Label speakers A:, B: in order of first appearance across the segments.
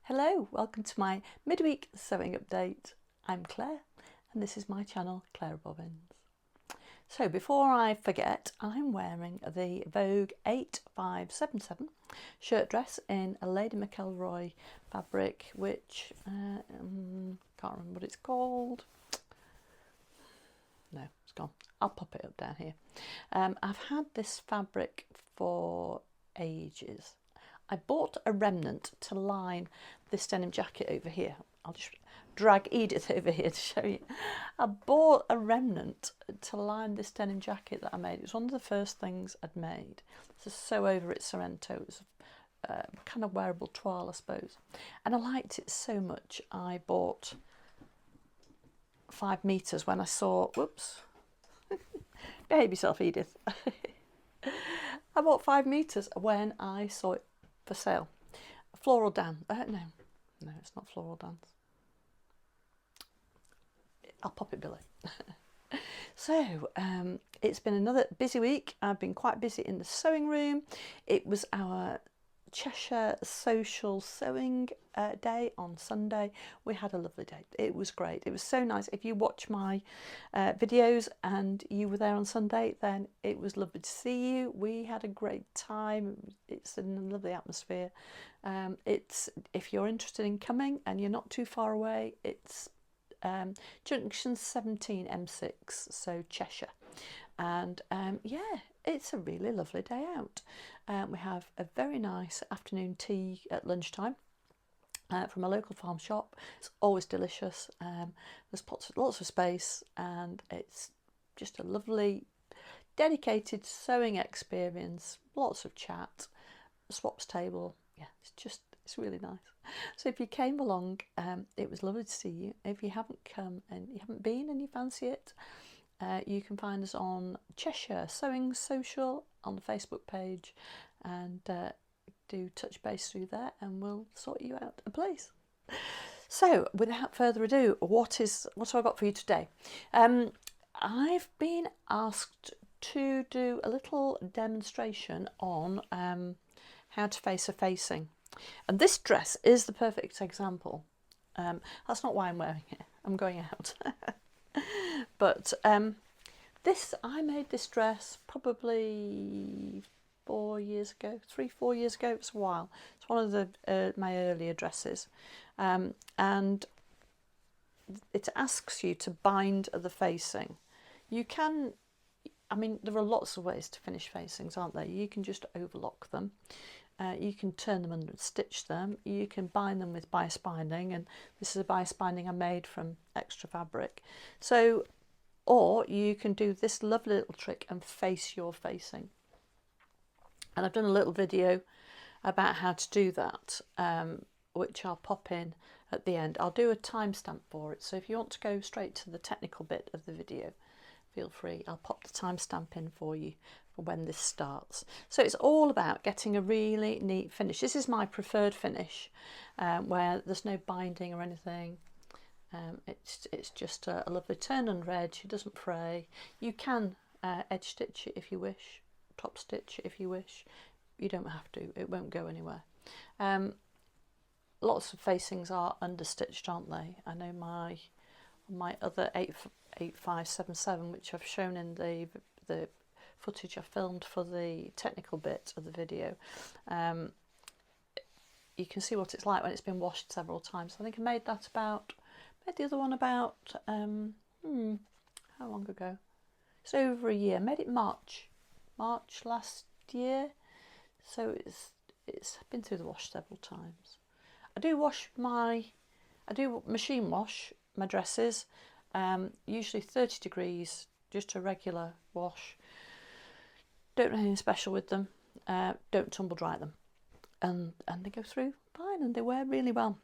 A: Hello, welcome to my midweek sewing update. I'm Claire and this is my channel, Clarobobbins. So before I forget, I'm wearing the Vogue 8577 shirt dress in a Lady McElroy fabric, which can't remember what it's called. No, it's gone. I'll pop it up down here. I've had this fabric for ages. I bought a remnant to line this denim jacket over here. I'll just drag Edith over here to show you. I bought a remnant to line this denim jacket that I made. It was one of the first things I'd made. To sew over it Sorrento. It was a kind of wearable toile, I suppose. And I liked it so much, I bought 5 meters when I saw, whoops, behave yourself, Edith. I bought 5 meters when I saw it for sale. Floral Dance. No, it's not Floral Dance. I'll pop it below. So it's been another busy week. I've been quite busy in the sewing room. It was our Cheshire social sewing day on Sunday. We had a lovely day. It was great. It was so nice. If you watch my videos and you were there on Sunday, then it was lovely to see you. We had a great time. It's a lovely atmosphere. It's, if you're interested in coming and you're not too far away, it's Junction 17 M6, so Cheshire. And yeah, it's a really lovely day out. We have a very nice afternoon tea at lunchtime from a local farm shop. It's always delicious. There's lots of space it's just a lovely dedicated sewing experience. Lots of chat, swaps table. Yeah, it's really nice. So if you came along, it was lovely to see you. If you haven't come and you haven't been and you fancy it, you can find us on Cheshire Sewing Social on the Facebook page, and do touch base through there and we'll sort you out a place. So without further ado, what have I got for you today? I've been asked to do a little demonstration on how to face a facing, and this dress is the perfect example. That's not why I'm wearing it. I'm going out. But I made this dress probably 4 years ago, 3-4 years ago. It's a while. It's one of the my earlier dresses, and it asks you to bind the facing. You can, I mean, there are lots of ways to finish facings, aren't there? You can just overlock them. You can turn them and stitch them. You can bind them with bias binding, and this is a bias binding I made from extra fabric. So, or you can do this lovely little trick and face your facing. And I've done a little video about how to do that, which I'll pop in at the end. I'll do a timestamp for it, so if you want to go straight to the technical bit of the video, feel free. I'll pop the timestamp in for you for when this starts. So it's all about getting a really neat finish. This is my preferred finish, where there's no binding or anything. It's just a lovely turn under edge. It doesn't fray. You can edge stitch it if you wish, top stitch it if you wish. You don't have to. It won't go anywhere. Lots of facings are understitched, aren't they? I know my other 8577, which I've shown in the footage I filmed for the technical bit of the video, you can see what it's like when it's been washed several times. I think I made the other one about how long ago? It's over a year. Made it March last year, so it's been through the wash several times. I do machine wash my dresses, usually 30 degrees, just a regular wash. Don't do anything special with them. Don't tumble dry them, and they go through fine and they wear really well.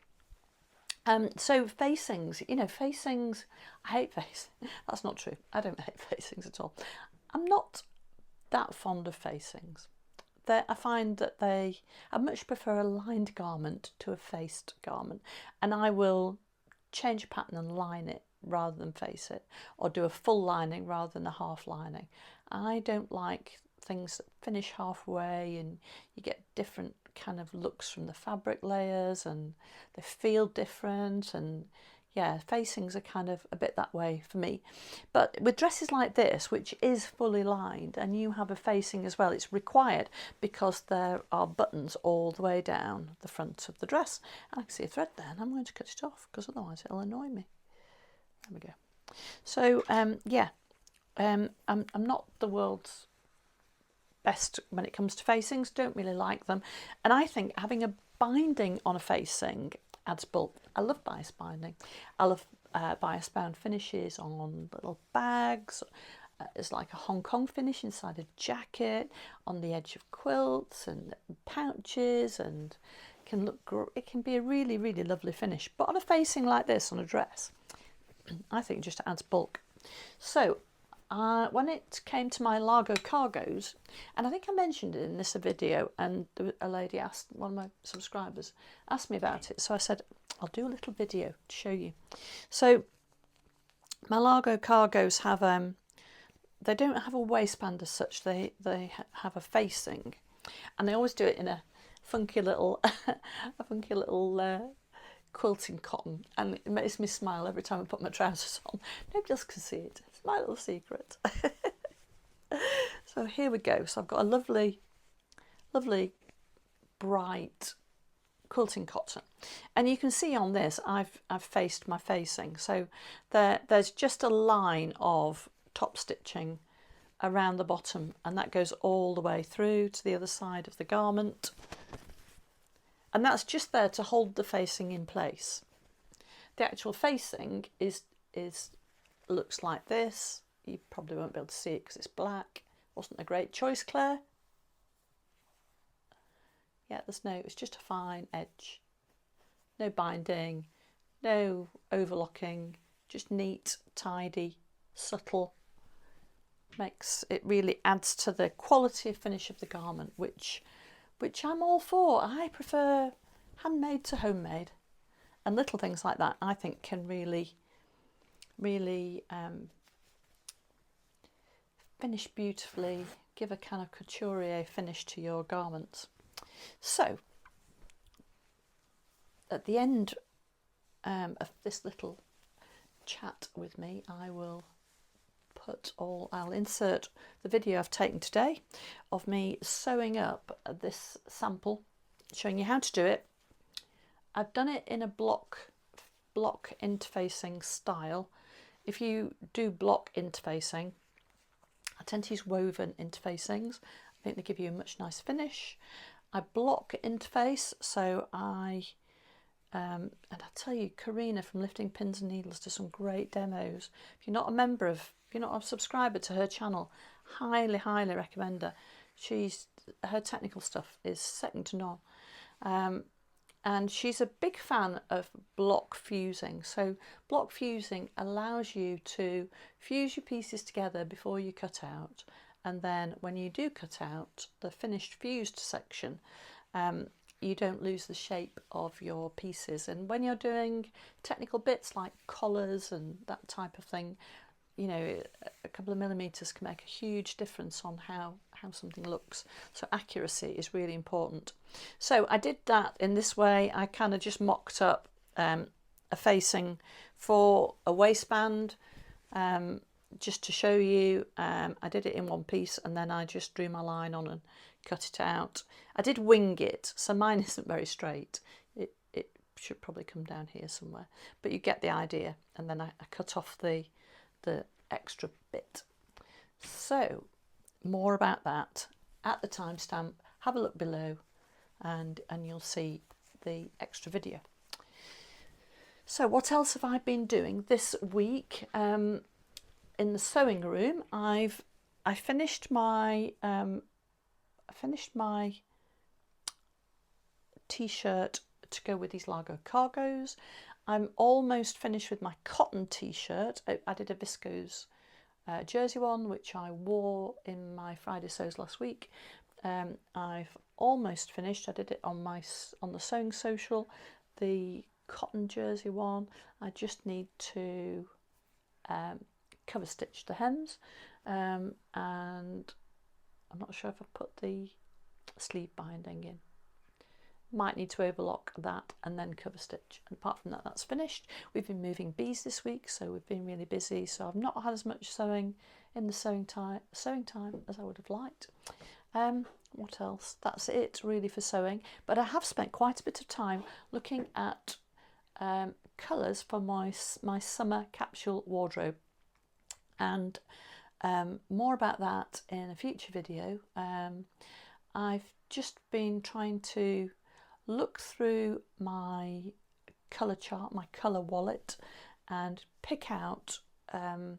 A: So facings, facings, I hate facings. That's not true. I don't hate facings at all. I'm not that fond of facings. I find that I much prefer a lined garment to a faced garment, and I will change a pattern and line it rather than face it, or do a full lining rather than a half lining. I don't like things that finish halfway and you get different kind of looks from the fabric layers, and they feel different. And yeah, facings are kind of a bit that way for me. But with dresses like this, which is fully lined, and you have a facing as well, it's required because there are buttons all the way down the front of the dress. And I can see a thread there, and I'm going to cut it off because otherwise it'll annoy me. There we go. So yeah, I'm not the world's best when it comes to facings, don't really like them. And I think having a binding on a facing adds bulk. I love bias binding. I love bias bound finishes on little bags. It's like a Hong Kong finish inside a jacket, on the edge of quilts and pouches, and it can be a really, really lovely finish. But on a facing like this on a dress, I think it just adds bulk. So when it came to my Largo cargos, and I think I mentioned it in this video, and a lady asked, one of my subscribers asked me about it, so I said I'll do a little video to show you. So my Largo cargos have they don't have a waistband as such, they have a facing, and they always do it in a funky little quilting cotton, and it makes me smile every time I put my trousers on. Nobody else can see it. It's my little secret. So here we go. So I've got a lovely bright quilting cotton, and you can see on this I've faced my facing. So there's just a line of top stitching around the bottom, and that goes all the way through to the other side of the garment. And that's just there to hold the facing in place. The actual facing looks like this. You probably won't be able to see it because it's black. Wasn't a great choice, Claire? Yeah, it's just a fine edge. No binding, no overlocking, just neat, tidy, subtle. It really adds to the quality of finish of the garment, which I'm all for. I prefer handmade to homemade, and little things like that I think can really finish beautifully, give a kind of couturier finish to your garments. So at the end of this little chat with me, I'll insert the video I've taken today of me sewing up this sample, showing you how to do it. I've done it in a block interfacing style. If you do block interfacing, I tend to use woven interfacings. I think they give you a much nicer finish. I block interface, so and I tell you, Karina from Lifting Pins and Needles does some great demos. If you're not a subscriber to her channel, highly recommend her. Her technical stuff is second to none. And she's a big fan of block fusing. So block fusing allows you to fuse your pieces together before you cut out, and then when you do cut out the finished fused section, you don't lose the shape of your pieces. And when you're doing technical bits like collars and that type of thing, you know, a couple of millimeters can make a huge difference on how something looks. So accuracy is really important. So I did that in this way. I kind of just mocked up a facing for a waistband, just to show you. I did it in one piece, and then I just drew my line on and cut it out. I did wing it, so mine isn't very straight. It should probably come down here somewhere, but you get the idea. And then I cut off the extra bit. So more about that at the timestamp. Have a look below, and you'll see the extra video. So what else have I been doing this week? In the sewing room, I finished my t-shirt to go with these Largo cargos. I'm almost finished with my cotton t-shirt. I did a viscose jersey one, which I wore in my Friday sews last week. I've almost finished. I did it on the sewing social, the cotton jersey one. I just need to cover stitch the hems, and I'm not sure if I've put the sleeve binding in. might need to overlock that and then cover stitch. And apart from that, that's finished. We've been moving bees this week, so we've been really busy. So I've not had as much sewing in the sewing time as I would have liked. What else? That's it really for sewing. But I have spent quite a bit of time looking at colours for my summer capsule wardrobe, and more about that in a future video. I've just been trying to look through my colour chart, my colour wallet, and pick out the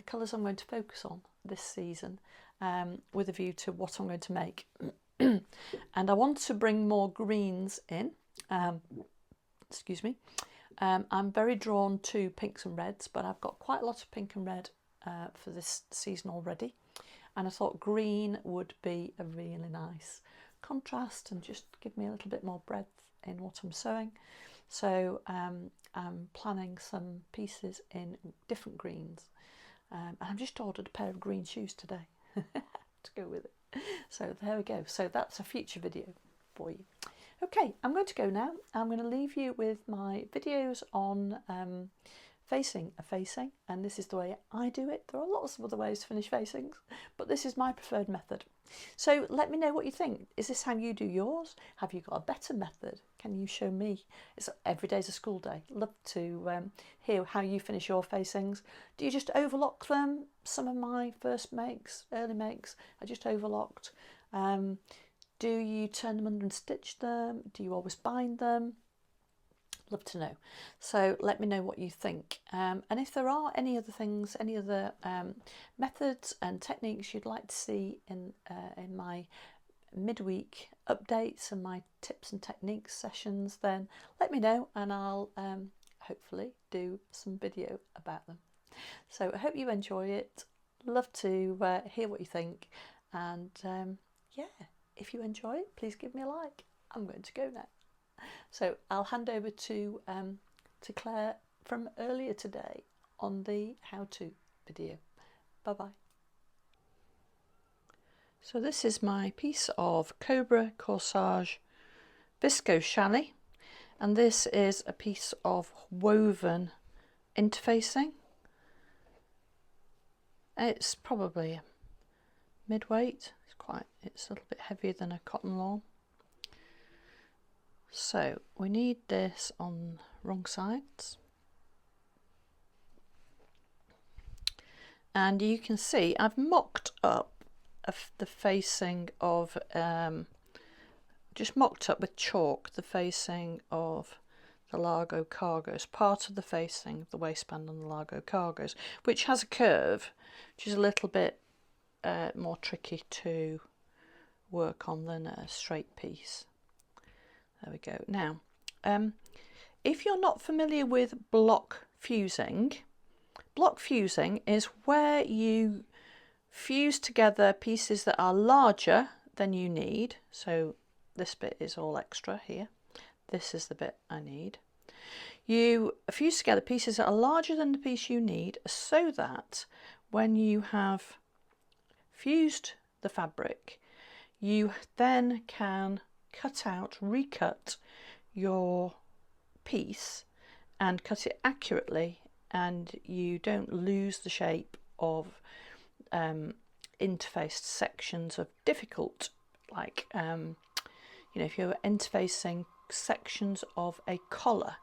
A: colours I'm going to focus on this season, with a view to what I'm going to make. And I want to bring more greens in. Excuse me. I'm very drawn to pinks and reds, but I've got quite a lot of pink and red for this season already, and I thought green would be a really nice contrast and just give me a little bit more breadth in what I'm sewing. So I'm planning some pieces in different greens, and I've just ordered a pair of green shoes today to go with it. So there we go. So that's a future video for you. Okay, I'm going to go now. I'm going to leave you with my videos on facing a facing, and this is the way I do it. There are lots of other ways to finish facings, but this is my preferred method. So let me know what you think. Is this how you do yours? Have you got a better method? Can you show me? Every day's a school day. Love to hear how you finish your facings. Do you just overlock them? Some of my first makes, early makes, I just overlocked. Do you turn them under and stitch them? Do you always bind them? Love to know. So let me know what you think. And if there are any other things, any other methods and techniques you'd like to see in my midweek updates and my tips and techniques sessions, then let me know, and I'll hopefully do some video about them. So I hope you enjoy it. Love to hear what you think, and yeah, if you enjoy it, please give me a like. I'm going to go now. So I'll hand over to Claire from earlier today on the how-to video. Bye-bye. So this is my piece of Cobra Corsage Viscose Challis, and this is a piece of woven interfacing. It's probably mid-weight. It's a little bit heavier than a cotton lawn. So we need this on wrong sides, and you can see I've mocked up the facing of just mocked up with chalk the facing of the Largo cargos, part of the facing of the waistband on the Largo cargos, which has a curve, which is a little bit more tricky to work on than a straight piece. There we go. Now, if you're not familiar with block fusing is where you fuse together pieces that are larger than you need. So this bit is all extra here. This is the bit I need. You fuse together pieces that are larger than the piece you need, so that when you have fused the fabric, you then can recut your piece and cut it accurately, and you don't lose the shape of interfaced sections of difficult, like if you're interfacing sections of a collar,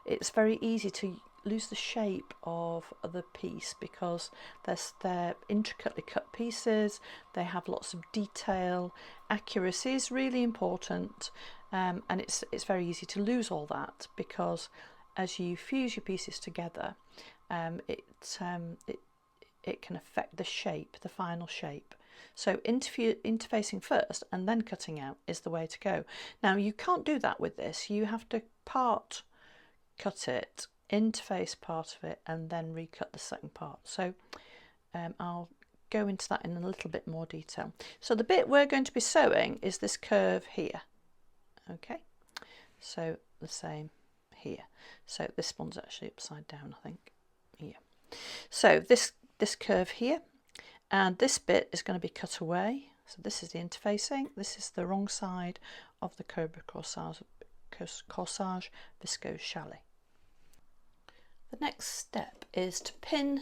A: it's very easy to lose the shape of the piece because they're intricately cut pieces. They have lots of detail. Accuracy is really important, and it's very easy to lose all that, because as you fuse your pieces together, it can affect the shape, the final shape. So interfacing first and then cutting out is the way to go. Now you can't do that with this. You have to part cut it, interface part of it, and then recut the second part. So I'll go into that in a little bit more detail. So the bit we're going to be sewing is this curve here. Okay, so the same here. So this one's actually upside down, I think. Yeah. So this curve here, and this bit is going to be cut away So this is the interfacing, this is the wrong side of the Cobra Corsage Viscose Chalet. The next step is to pin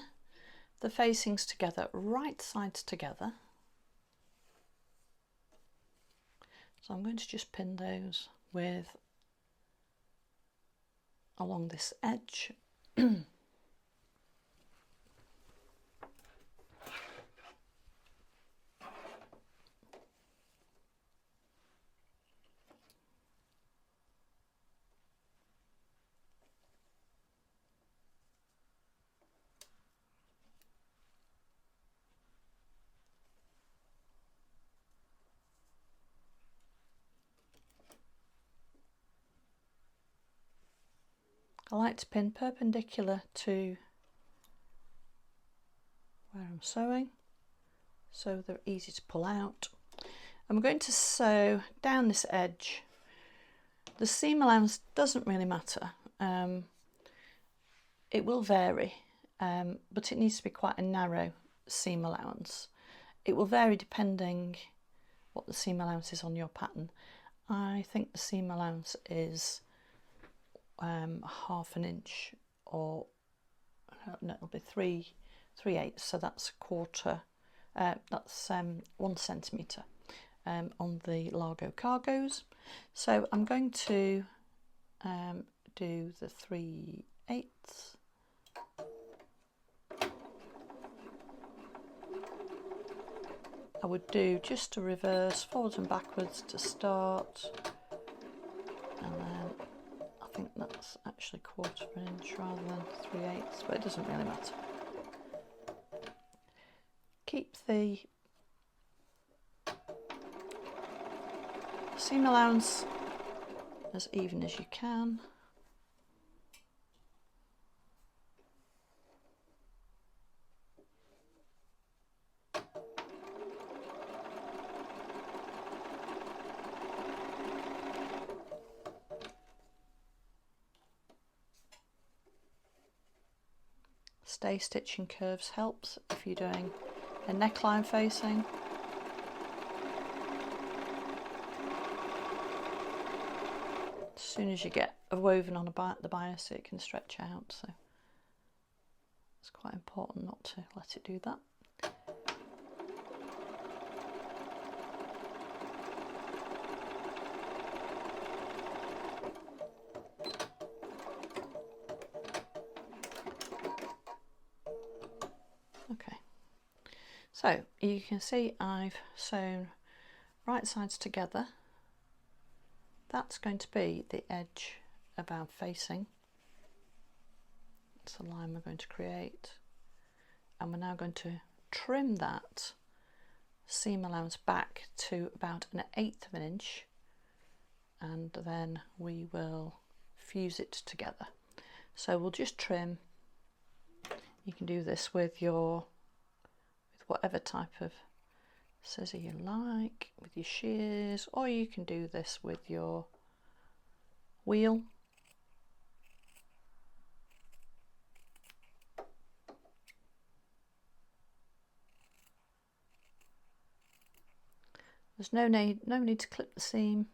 A: the facings together, right sides together. So I'm going to just pin those with along this edge. I like to pin perpendicular to where I'm sewing so they're easy to pull out. I'm going to sew down this edge. The seam allowance doesn't really matter. It will vary, but it needs to be quite a narrow seam allowance. It will vary depending what the seam allowance is on your pattern. I think the seam allowance is half an inch, or no, it'll be 3/8, so that's a quarter, that's 1 centimetre on the Largo cargos. So I'm going to do the 3/8. I would do just a reverse forwards and backwards to start, and then I think that's actually 1/4 inch rather than 3/8, but it doesn't really matter. Keep the seam allowance as even as you can. Stay stitching curves helps if you're doing a neckline facing. As soon as you get a woven on the bias, it can stretch out, so it's quite important not to let it do that. Okay, so you can see I've sewn right sides together. That's going to be the edge of our facing. It's the line we're going to create, and we're now going to trim that seam allowance back to about 1/8 of an inch, and then we will fuse it together. So we'll just trim. You can do this with whatever type of scissor you like, with your shears, or you can do this with your wheel. There's no need to clip the seam.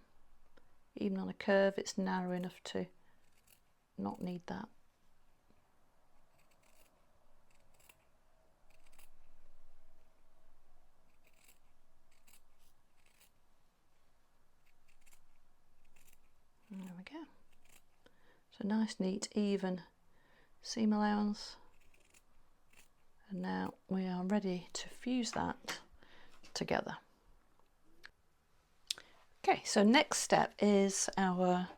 A: Even on a curve, it's narrow enough to not need that. There we go. So nice, neat, even seam allowance. And now we are ready to fuse that together. Okay, so next step is our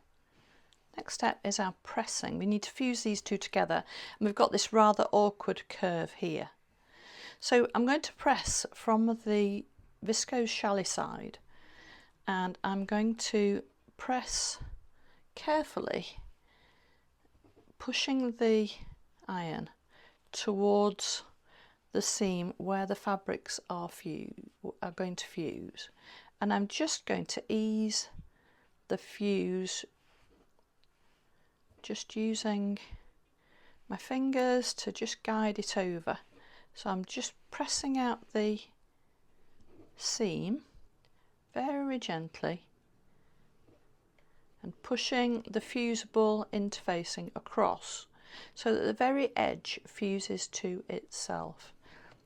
A: pressing. We need to fuse these two together, and we've got this rather awkward curve here. So I'm going to press from the viscose chalet side, and I'm going to press carefully, pushing the iron towards the seam where the fabrics are going to fuse, and I'm just going to ease the fuse, just using my fingers to just guide it over. So I'm just pressing out the seam very gently and pushing the fusible interfacing across so that the very edge fuses to itself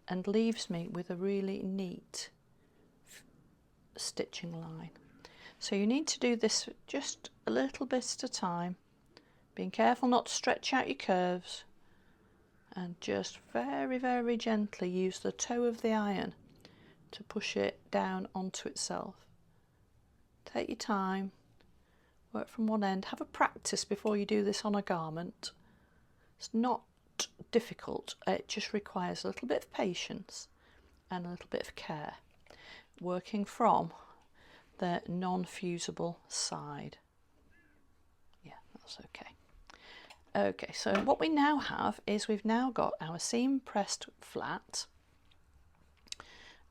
A: and leaves me with a really neat stitching line. So you need to do this just a little bit at a time, being careful not to stretch out your curves, and just very, very gently use the toe of the iron to push it down onto itself. Take your time, work from one end, have a practice before you do this on a garment. It's not difficult, it just requires a little bit of patience and a little bit of care, working from the non-fusible side. Yeah, that's okay. Okay, so what we now have is we've now got our seam pressed flat,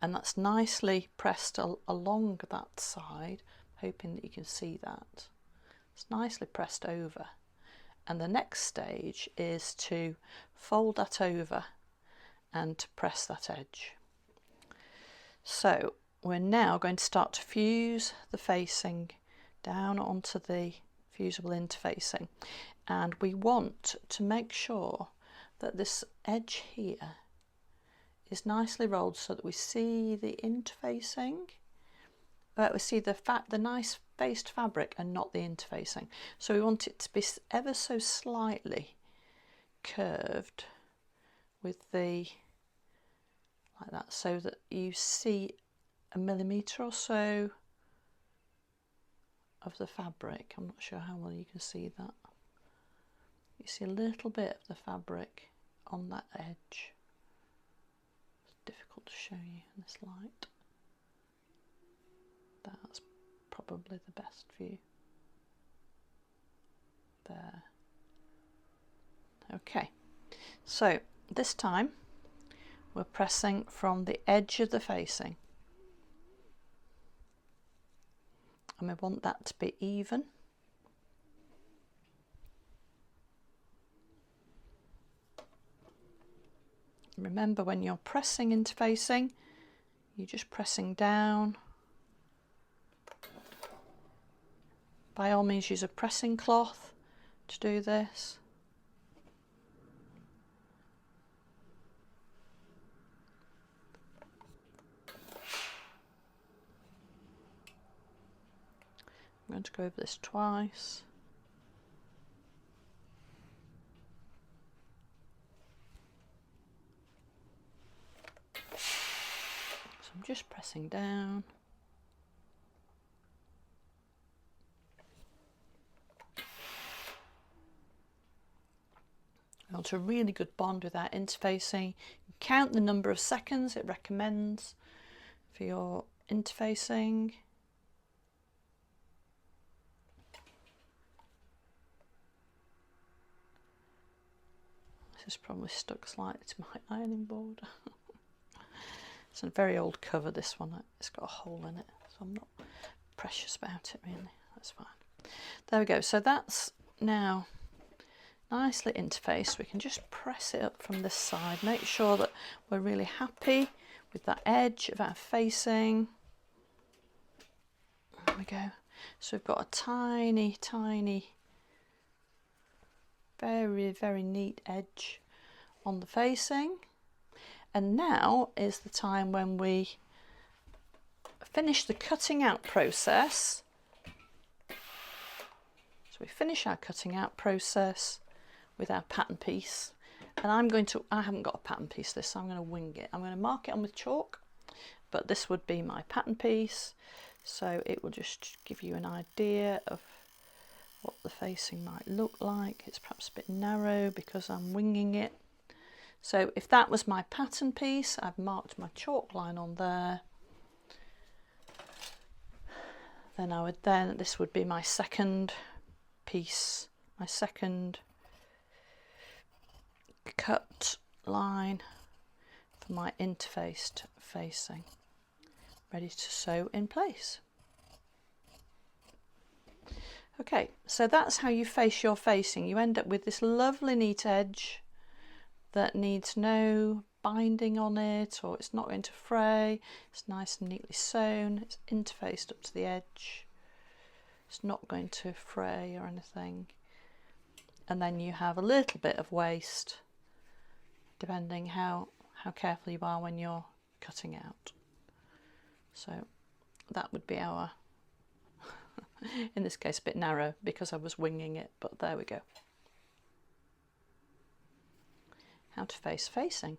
A: and that's nicely pressed along that side, hoping that you can see that. It's nicely pressed over, and the next stage is to fold that over and to press that edge. So we're now going to start to fuse the facing down onto the fusible interfacing, and we want to make sure that this edge here is nicely rolled so that we see the interfacing. We see the nice faced fabric and not the interfacing. So we want it to be ever so slightly curved with the, like that, so that you see a millimetre or so of the fabric. I'm not sure how well you can see that. You see a little bit of the fabric on that edge. It's difficult to show you in this light. That's probably the best view. There. Okay, so this time we're pressing from the edge of the facing, and we want that to be even. Remember, when you're pressing interfacing, you're just pressing down. By all means, use a pressing cloth to do this. I'm going to go over this twice. So I'm just pressing down. You want a really good bond with that interfacing. Count the number of seconds it recommends for your interfacing. This is probably stuck slightly to my ironing board. It's a very old cover, this one. It's got a hole in it, so I'm not precious about it really. That's fine. There we go. So that's now nicely interfaced. We can just press it up from this side. Make sure that we're really happy with that edge of our facing. There we go. So we've got a tiny, tiny, very, very neat edge on the facing. And now is the time when we finish the cutting out process. So we finish our cutting out process with our pattern piece. And I haven't got a pattern piece this, so I'm going to wing it. I'm going to mark it on with chalk, but this would be my pattern piece. So it will just give you an idea of what the facing might look like. It's perhaps a bit narrow because I'm winging it. So if that was my pattern piece, I've marked my chalk line on there. Then this would be my second piece, my second cut line for my interfaced facing, ready to sew in place. Okay, so that's how you face your facing. You end up with this lovely neat edge that needs no binding on it, or it's not going to fray. It's nice and neatly sewn, it's interfaced up to the edge, it's not going to fray or anything. And then you have a little bit of waste depending how careful you are when you're cutting out. So that would be our in this case a bit narrow because I was winging it, but there we go. How to face facing.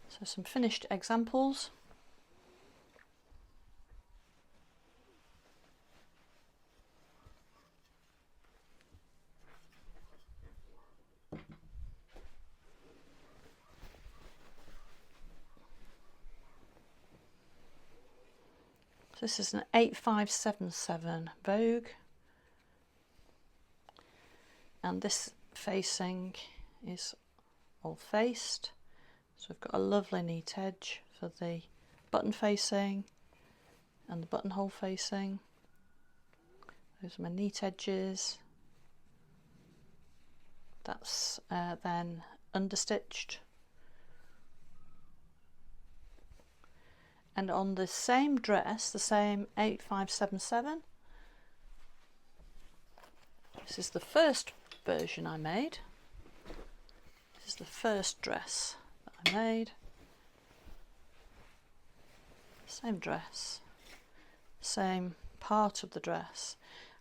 A: So some finished examples. This is an 8577 Vogue, and this facing is all faced, so we've got a lovely neat edge for the button facing and the buttonhole facing. Those are my neat edges. That's then understitched. And on the same dress, the same 8577, this is the first version I made. This is the first dress that I made. Same dress, same part of the dress.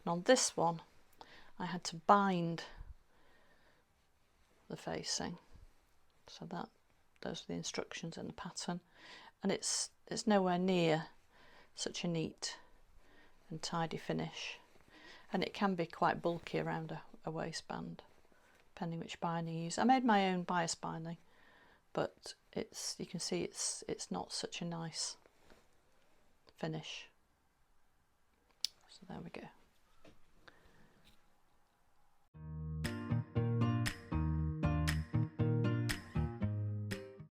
A: And on this one, I had to bind the facing. So those are the instructions in the pattern. And it's nowhere near such a neat and tidy finish, and it can be quite bulky around a waistband depending which binding you use. I made my own bias binding, but you can see it's not such a nice finish. So there we go.